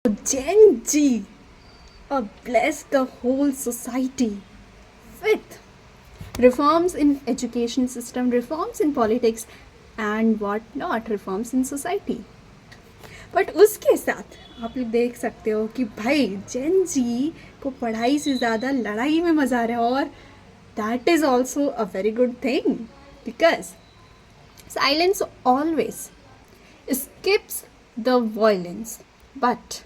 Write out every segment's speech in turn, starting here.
Gen Z bless the whole society with reforms in education system, reforms in politics and what not, reforms in society. But उसके साथ आप लोग देख सकते हो कि भाई जेन जी को पढ़ाई से ज़्यादा लड़ाई में मज़ा आ रहा है, और that is also a very good thing because silence always skips the violence. But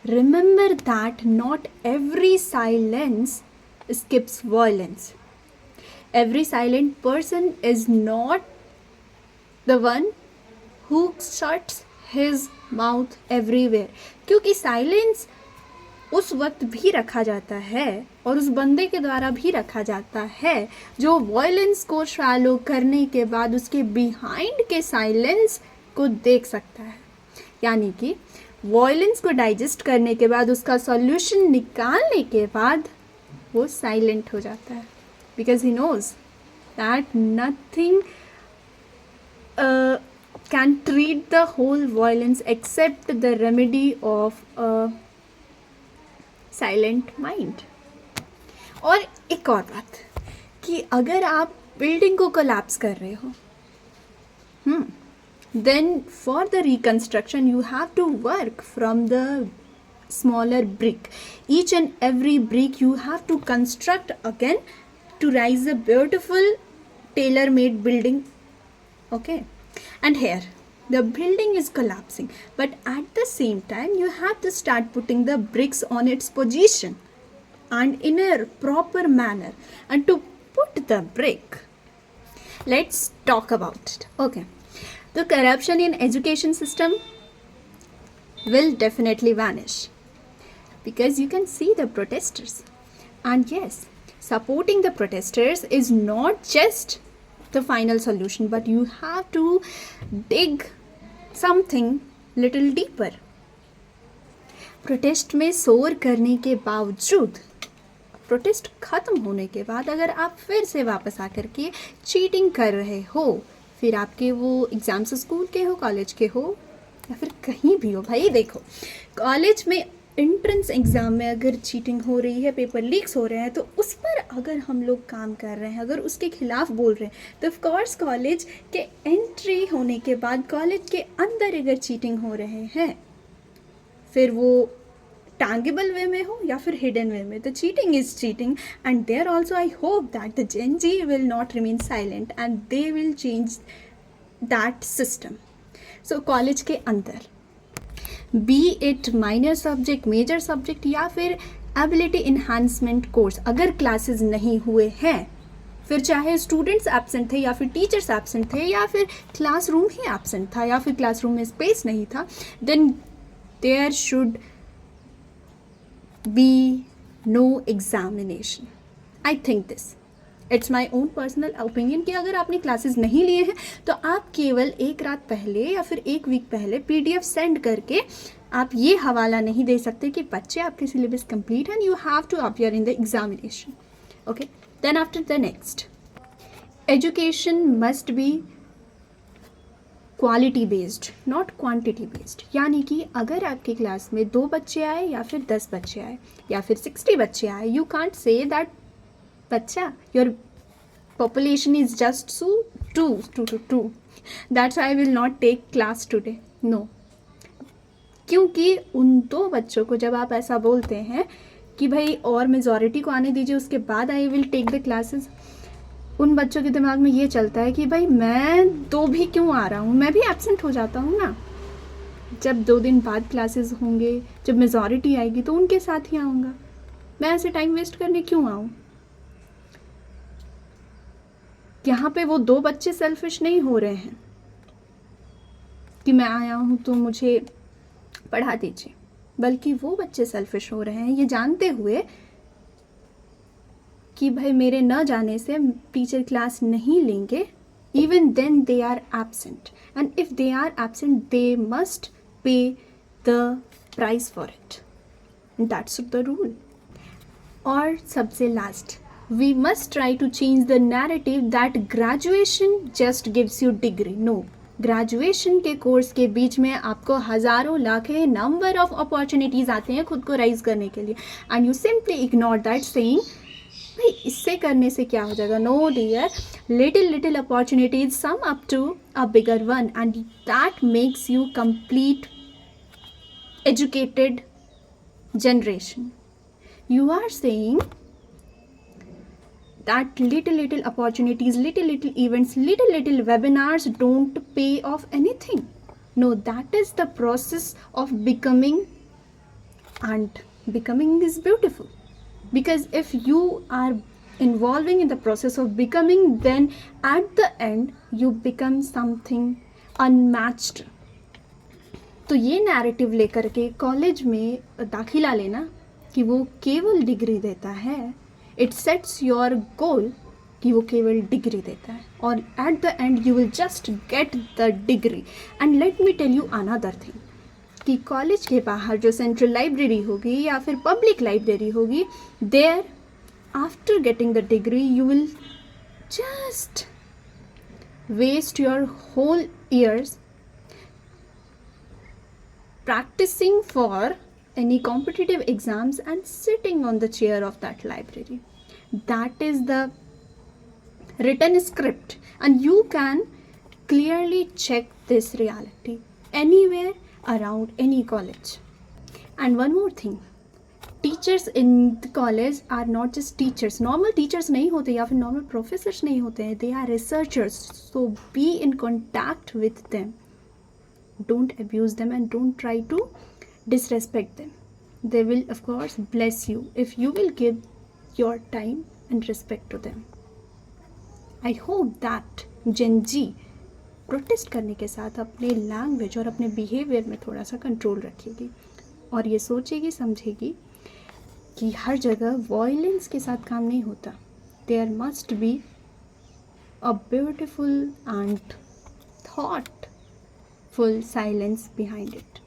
remember that not every silence skips violence. Every silent person is not the one who shuts his mouth everywhere. क्योंकि silence उस वक्त भी रखा जाता है और उस बंदे के द्वारा भी रखा जाता है जो वायलेंस को शैलो करने के बाद उसके बिहाइंड के साइलेंस को देख सकता है. यानी कि वायलेंस को डाइजेस्ट करने के बाद उसका सॉल्यूशन निकालने के बाद वो साइलेंट हो जाता है because he knows that nothing can treat the whole violence except the remedy of a silent mind. और एक और बात कि अगर आप बिल्डिंग को कोलैप्स कर रहे हो, then for the reconstruction you have to work from the smaller brick. Each and every brick you have to construct again to rise a beautiful tailor-made building. Okay. And here the building is collapsing, but at the same time you have to start putting the bricks on its position and in a proper manner. And to put the brick, let's talk about it. Okay, the corruption in education system will definitely vanish because you can see the protesters. And yes, supporting the protesters is not just the final solution, but you have to dig something little deeper. Protest में शोर करने के बावजूद protest ख़त्म होने के बाद अगर आप फिर से वापस आकर के चीटिंग कर रहे हो, फिर आपके वो एग्ज़ाम्स स्कूल के हो, कॉलेज के हो या फिर कहीं भी हो, भाई देखो कॉलेज में एंट्रेंस एग्ज़ाम में अगर चीटिंग हो रही है, पेपर लीक्स हो रहे हैं, तो उस पर अगर हम लोग काम कर रहे हैं, अगर उसके खिलाफ बोल रहे हैं, तो ऑफकोर्स कॉलेज के एंट्री होने के बाद कॉलेज के अंदर अगर चीटिंग हो रहे हैं, फिर वो टांगेबल वे में हो या फिर हिडन वे में, तो cheating is cheating. And there also I hope that the Gen Z will not remain silent and they will change that system. So college के अंदर be it minor subject, major subject या फिर ability enhancement course अगर classes नहीं हुए हैं, फिर चाहे स्टूडेंट्स एब्सेंट थे या फिर टीचर्स एब्सेंट थे या फिर क्लासरूम ही एब्सेंट था या फिर क्लासरूम में स्पेस नहीं था, then there should be no examination. I think this it's my own personal opinion कि अगर आपने क्लासेस नहीं लिए हैं तो आप केवल एक रात पहले या फिर एक वीक पहले PDF सेंड करके आप ये हवाला नहीं दे सकते कि बच्चे आपके सिलेबस कंप्लीट है, you have to appear in the examination. Okay, then after the next, education must be quality based not quantity based. यानी कि अगर आपकी क्लास में 2 बच्चे आए या फिर 10 बच्चे आए या फिर 60 बच्चे आए, यू कांट से दैट बच्चा your population is just so two. That's why I will not take class today. No. क्योंकि उन 2 बच्चों को जब आप ऐसा बोलते हैं कि भाई और मेजॉरिटी को आने दीजिए उसके बाद I will take the classes, उन बच्चों के दिमाग में ये चलता है कि भाई मैं 2 भी क्यों आ रहा हूँ, मैं भी एब्सेंट हो जाता हूँ ना. जब 2 दिन बाद क्लासेस होंगे, जब मेजॉरिटी आएगी तो उनके साथ ही आऊँगा, मैं ऐसे टाइम वेस्ट करने क्यों आऊँ. यहाँ पे वो 2 बच्चे सेल्फिश नहीं हो रहे हैं कि मैं आया हूँ तो मुझे पढ़ा दीजिए, बल्कि वो बच्चे सेल्फिश हो रहे हैं ये जानते हुए कि भाई मेरे न जाने से टीचर क्लास नहीं लेंगे. Even then they are absent, and if they are absent they must pay the price for it. That's the rule. और सबसे last, we must try to change the narrative that graduation just gives you degree. No, graduation के course के बीच में आपको हज़ारों लाखें number of opportunities आते हैं खुद को राइज करने के लिए, and you simply ignore that saying भाई इससे करने से क्या हो जाएगा. No dear, little little opportunities sum up to a bigger one, and that makes you complete educated generation. You are saying that little opportunities, little events, little webinars don't pay off anything. No, that is the process of becoming, and becoming is beautiful, because if you are involving in the process of becoming, then at the end you become something unmatched. तो ये narrative लेकर के college में दाखिला लेना कि वो केवल डिग्री देता है, इट सेट्स योर गोल कि वो केवल डिग्री देता है, और at the end you will just get the degree. And let me tell you another thing कि कॉलेज के बाहर जो सेंट्रल लाइब्रेरी होगी या फिर पब्लिक लाइब्रेरी होगी, there after getting the degree you will just waste your whole years practicing for any competitive exams and sitting on the chair of that library. That is the written script, and you can clearly check this reality anywhere around any college. And one more thing, teachers in the college are not just teachers. Normal teachers नहीं होते या फिर normal professors नहीं होते हैं, they are researchers. So be in contact with them. Don't abuse them and don't try to disrespect them. They will of course bless you if you will give your time and respect to them. I hope that Gen Z protest करने के साथ अपने language और अपने behaviour में थोड़ा सा control रखेगी और ये सोचेगी समझेगी कि हर जगह वॉयलेंस के साथ काम नहीं होता. There must be a beautiful and thought full silence behind it.